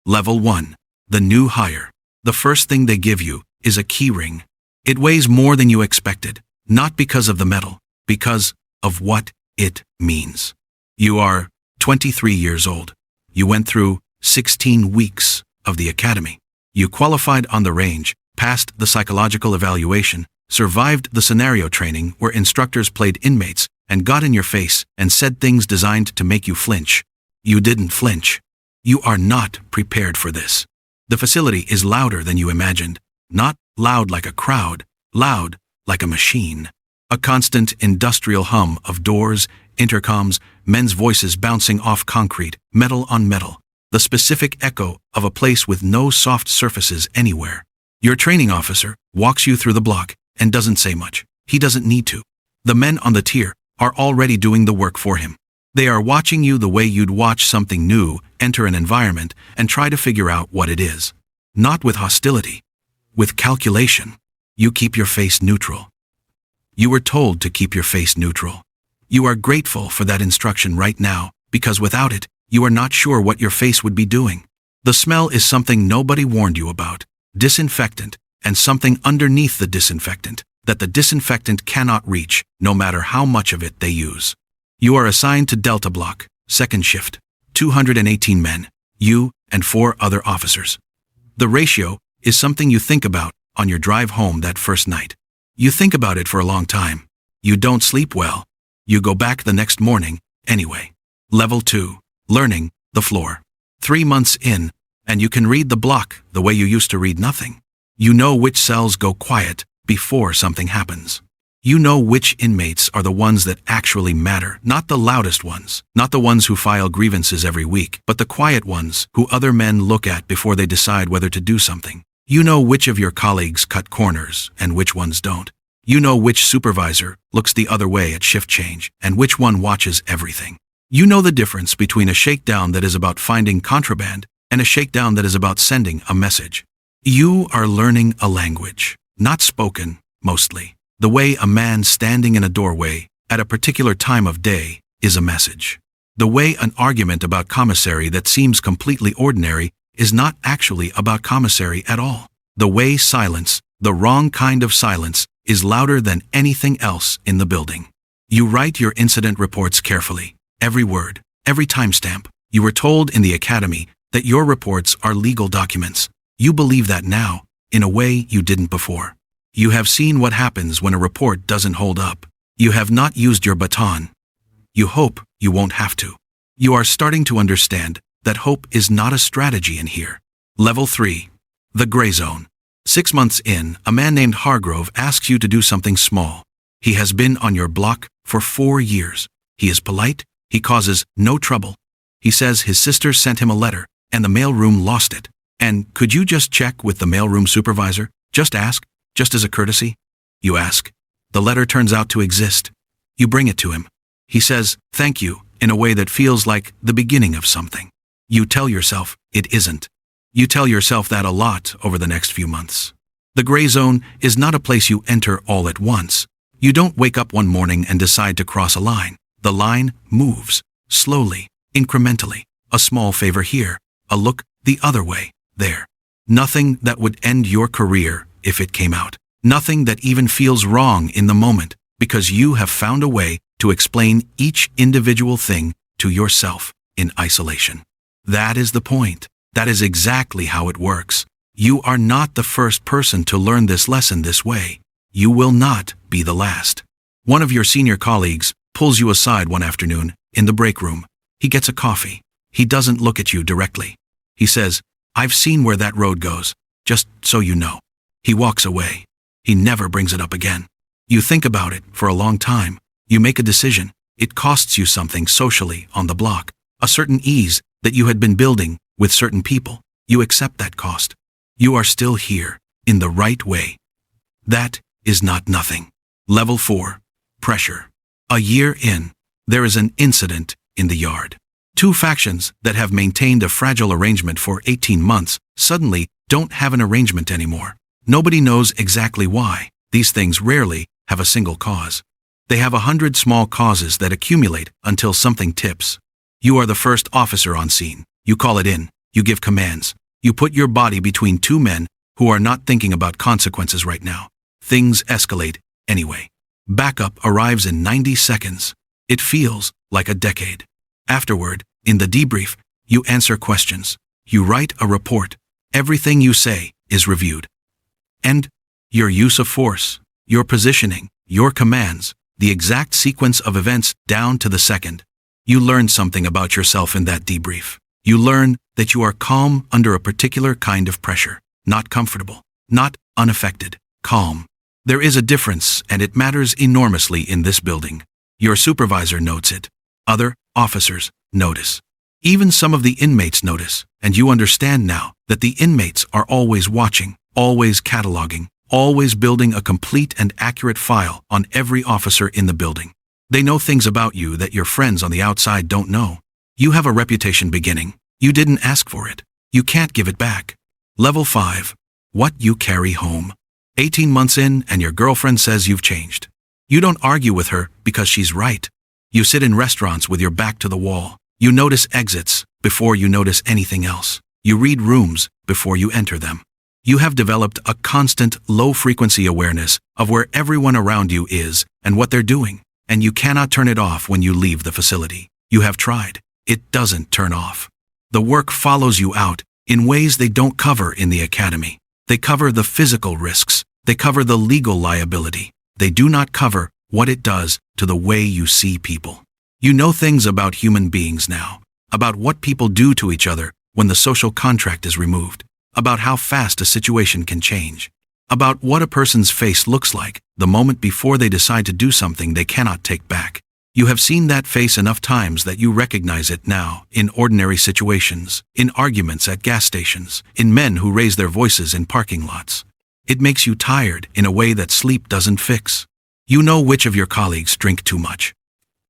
Level 1. The new hire. The first thing they give you is a key ring. It weighs more than you expected, not because of the metal, because of what it means. You are 23 years old. You went through 16 weeks of the academy. You qualified on the range, passed the psychological evaluation, survived the scenario training where instructors played inmates and got in your face and said things designed to make you flinch. You didn't flinch. You are not prepared for this. The facility is louder than you imagined. Not loud like a crowd, loud like a machine. A constant industrial hum of doors, intercoms, men's voices bouncing off concrete, metal on metal. The specific echo of a place with no soft surfaces anywhere. Your training officer walks you through the block and doesn't say much. He doesn't need to. The men on the tier are already doing the work for him. They are watching you the way you'd watch something new enter an environment and try to figure out what it is. Not with hostility, with calculation. You keep your face neutral. You were told to keep your face neutral. You are grateful for that instruction right now, because without it, you are not sure what your face would be doing. The smell is something nobody warned you about. Disinfectant, and something underneath the disinfectant that the disinfectant cannot reach, no matter how much of it they use. You are assigned to Delta Block, second shift, 218 men, you and 4 other officers. The ratio is something you think about on your drive home that first night. You think about it for a long time. You don't sleep well. You go back the next morning, anyway. Level 2, learning the floor. 3 months in, and you can read the block the way you used to read nothing. You know which cells go quiet before something happens. You know which inmates are the ones that actually matter, not the loudest ones, not the ones who file grievances every week, but the quiet ones who other men look at before they decide whether to do something. You know which of your colleagues cut corners and which ones don't. You know which supervisor looks the other way at shift change and which one watches everything. You know the difference between a shakedown that is about finding contraband and a shakedown that is about sending a message. You are learning a language, not spoken, mostly. The way a man standing in a doorway at a particular time of day is a message. The way an argument about commissary that seems completely ordinary is not actually about commissary at all. The way silence, the wrong kind of silence, is louder than anything else in the building. You write your incident reports carefully, every word, every timestamp. You were told in the academy that your reports are legal documents. You believe that now, in a way you didn't before. You have seen what happens when a report doesn't hold up. You have not used your baton. You hope you won't have to. You are starting to understand that hope is not a strategy in here. Level 3. The gray zone. 6 months in, a man named Hargrove asks you to do something small. He has been on your block for 4 years. He is polite. He causes no trouble. He says his sister sent him a letter and the mailroom lost it. And could you just check with the mailroom supervisor? Just ask, just as a courtesy. You ask. The letter turns out to exist. You bring it to him. He says, thank you, in a way that feels like the beginning of something. You tell yourself it isn't. You tell yourself that a lot over the next few months. The gray zone is not a place you enter all at once. You don't wake up one morning and decide to cross a line. The line moves, slowly, incrementally. A small favor here, a look the other way, there. Nothing that would end your career if it came out. Nothing that even feels wrong in the moment, because you have found a way to explain each individual thing to yourself in isolation. That is the point. That is exactly how it works. You are not the first person to learn this lesson this way. You will not be the last. One of your senior colleagues pulls you aside one afternoon in the break room. He gets a coffee. He doesn't look at you directly. He says, I've seen where that road goes, just so you know. He walks away. He never brings it up again. You think about it for a long time. You make a decision. It costs you something socially on the block, a certain ease that you had been building with certain people. You accept that cost. You are still here, in the right way. That is not nothing. Level 4. Pressure. A year in, there is an incident in the yard. 2 factions that have maintained a fragile arrangement for 18 months suddenly don't have an arrangement anymore. Nobody knows exactly why. These things rarely have a single cause. They have 100 small causes that accumulate until something tips. You are the first officer on scene. You call it in. You give commands. You put your body between two men who are not thinking about consequences right now. Things escalate anyway. Backup arrives in 90 seconds. It feels like a decade. Afterward, in the debrief, you answer questions. You write a report. Everything you say is reviewed. And your use of force, your positioning, your commands, the exact sequence of events down to the second. You learn something about yourself in that debrief. You learn that you are calm under a particular kind of pressure. Not comfortable, not unaffected, calm. There is a difference, and it matters enormously in this building. Your supervisor notes it. Other officers notice. Even some of the inmates notice, and you understand now that the inmates are always watching, always cataloging, always building a complete and accurate file on every officer in the building. They know things about you that your friends on the outside don't know. You have a reputation beginning. You didn't ask for it. You can't give it back. Level 5. What you carry home. 18 months in and your girlfriend says you've changed. You don't argue with her because she's right. You sit in restaurants with your back to the wall. You notice exits before you notice anything else. You read rooms before you enter them. You have developed a constant low-frequency awareness of where everyone around you is and what they're doing, and you cannot turn it off when you leave the facility. You have tried. It doesn't turn off. The work follows you out in ways they don't cover in the academy. They cover the physical risks. They cover the legal liability. They do not cover what it does to the way you see people. You know things about human beings now, about what people do to each other when the social contract is removed, about how fast a situation can change, about what a person's face looks like the moment before they decide to do something they cannot take back. You have seen that face enough times that you recognize it now in ordinary situations, in arguments at gas stations, in men who raise their voices in parking lots. It makes you tired in a way that sleep doesn't fix. You know which of your colleagues drink too much.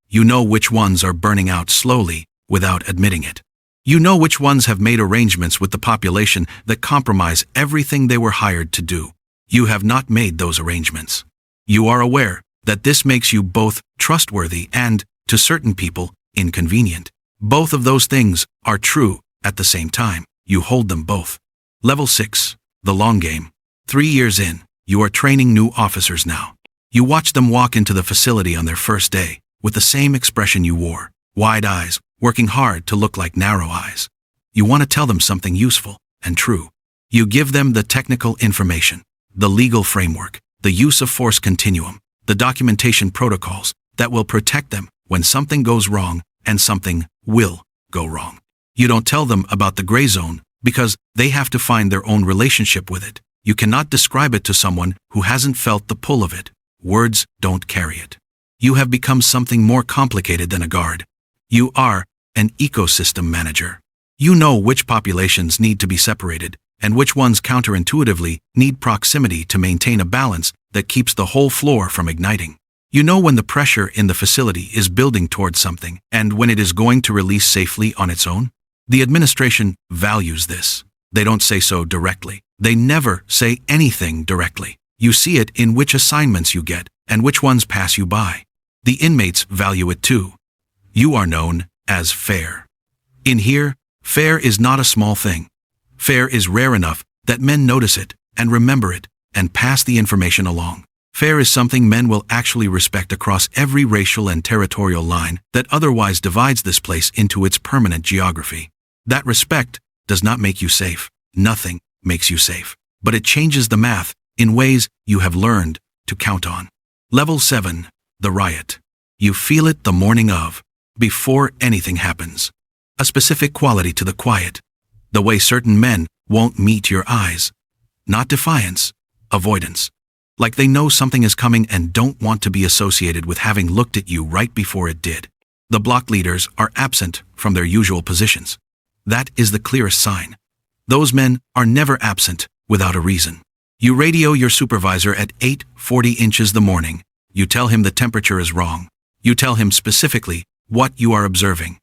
You know which ones are burning out slowly without admitting it. You know which ones have made arrangements with the population that compromise everything they were hired to do. You have not made those arrangements. You are aware that this makes you both trustworthy and, to certain people, inconvenient. Both of those things are true at the same time. You hold them both. Level 6. The long game. 3 years in, you are training new officers now. You watch them walk into the facility on their first day, with the same expression you wore, wide eyes, working hard to look like narrow eyes. You want to tell them something useful and true. You give them the technical information, the legal framework, the use of force continuum, the documentation protocols that will protect them when something goes wrong, and something will go wrong. You don't tell them about the gray zone because they have to find their own relationship with it. You cannot describe it to someone who hasn't felt the pull of it. Words don't carry it. You have become something more complicated than a guard. You are an ecosystem manager. You know which populations need to be separated and which ones counterintuitively need proximity to maintain a balance that keeps the whole floor from igniting. You know when the pressure in the facility is building towards something and when it is going to release safely on its own. The administration values this. They don't say so directly. They never say anything directly. You see it in which assignments you get and which ones pass you by. The inmates value it too. You are known as fair. In here, fair is not a small thing. Fair is rare enough that men notice it and remember it and pass the information along. Fair is something men will actually respect across every racial and territorial line that otherwise divides this place into its permanent geography. That respect does not make you safe. Nothing makes you safe. But it changes the math in ways you have learned to count on. Level 7. The riot. You feel it the morning of, before anything happens. A specific quality to the quiet. The way certain men won't meet your eyes. Not defiance, avoidance. Like they know something is coming and don't want to be associated with having looked at you right before it did. The block leaders are absent from their usual positions. That is the clearest sign. Those men are never absent without a reason. You radio your supervisor at 8:40 inches the morning. You tell him the temperature is wrong. You tell him specifically what you are observing.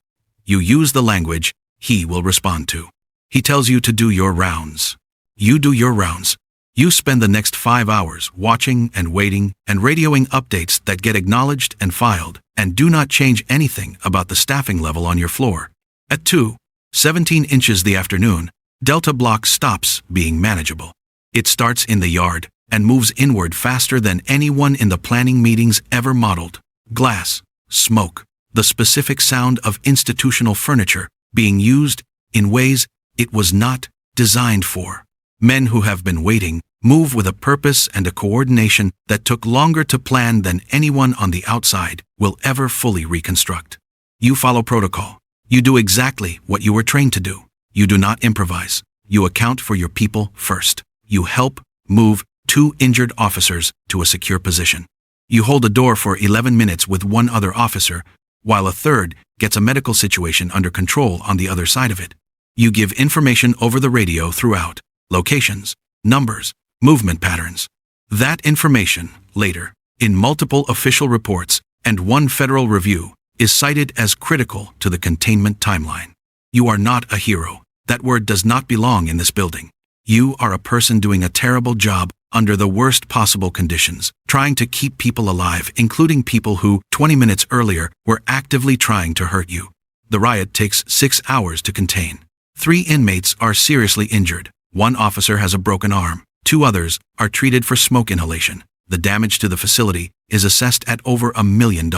You use the language he will respond to. He tells you to do your rounds. You do your rounds. You spend the next 5 hours watching and waiting and radioing updates that get acknowledged and filed and do not change anything about the staffing level on your floor. At 2, 17 inches the afternoon, Delta Block stops being manageable. It starts in the yard and moves inward faster than anyone in the planning meetings ever modeled. Glass, smoke, the specific sound of institutional furniture being used in ways it was not designed for. Men who have been waiting move with a purpose and a coordination that took longer to plan than anyone on the outside will ever fully reconstruct. You follow protocol. You do exactly what you were trained to do. You do not improvise. You account for your people first. You help move 2 injured officers to a secure position. You hold a door for 11 minutes with 1 other officer, while a third gets a medical situation under control on the other side of it. You give information over the radio throughout, locations, numbers, movement patterns. That information, later, in multiple official reports and 1 federal review, is cited as critical to the containment timeline. You are not a hero. That word does not belong in this building. You are a person doing a terrible job under the worst possible conditions, trying to keep people alive, including people who, 20 minutes earlier, were actively trying to hurt you. The riot takes 6 hours to contain. 3 inmates are seriously injured. 1 officer has a broken arm. 2 others are treated for smoke inhalation. The damage to the facility is assessed at over $1 million.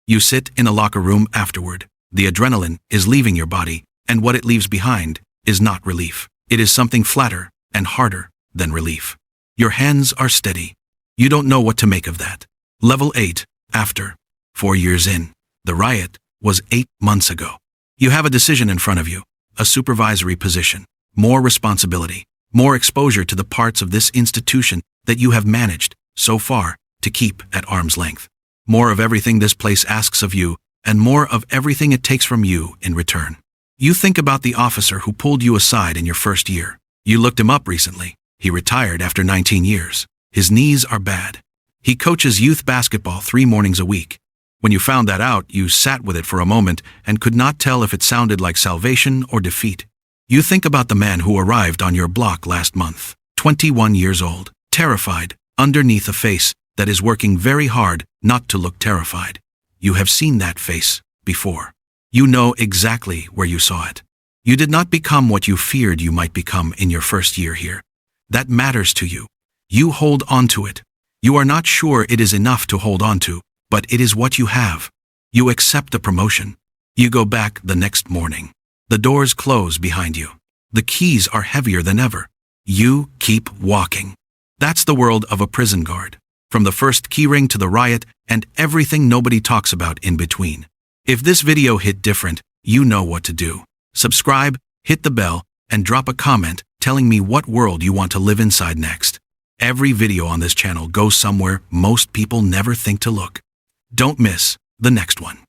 You sit in a locker room afterward. The adrenaline is leaving your body, and what it leaves behind is not relief. It is something flatter and harder than relief. Your hands are steady. You don't know what to make of that. Level 8, after 4 years in. The riot was 8 months ago. You have a decision in front of you, a supervisory position, more responsibility, more exposure to the parts of this institution that you have managed, so far, to keep at arm's length. More of everything this place asks of you, and more of everything it takes from you in return. You think about the officer who pulled you aside in your first year. You looked him up recently. He retired after 19 years. His knees are bad. He coaches youth basketball 3 mornings a week. When you found that out, you sat with it for a moment and could not tell if it sounded like salvation or defeat. You think about the man who arrived on your block last month, 21 years old, terrified, underneath a face that is working very hard not to look terrified. You have seen that face before. You know exactly where you saw it. You did not become what you feared you might become in your first year here. That matters to you. You hold on to it. You are not sure it is enough to hold on to, but it is what you have. You accept the promotion. You go back the next morning. The doors close behind you. The keys are heavier than ever. You keep walking. That's the world of a prison guard. From the first keyring to the riot and everything nobody talks about in between. If this video hit different, you know what to do. Subscribe, hit the bell, and drop a comment telling me what world you want to live inside next. Every video on this channel goes somewhere most people never think to look. Don't miss the next one.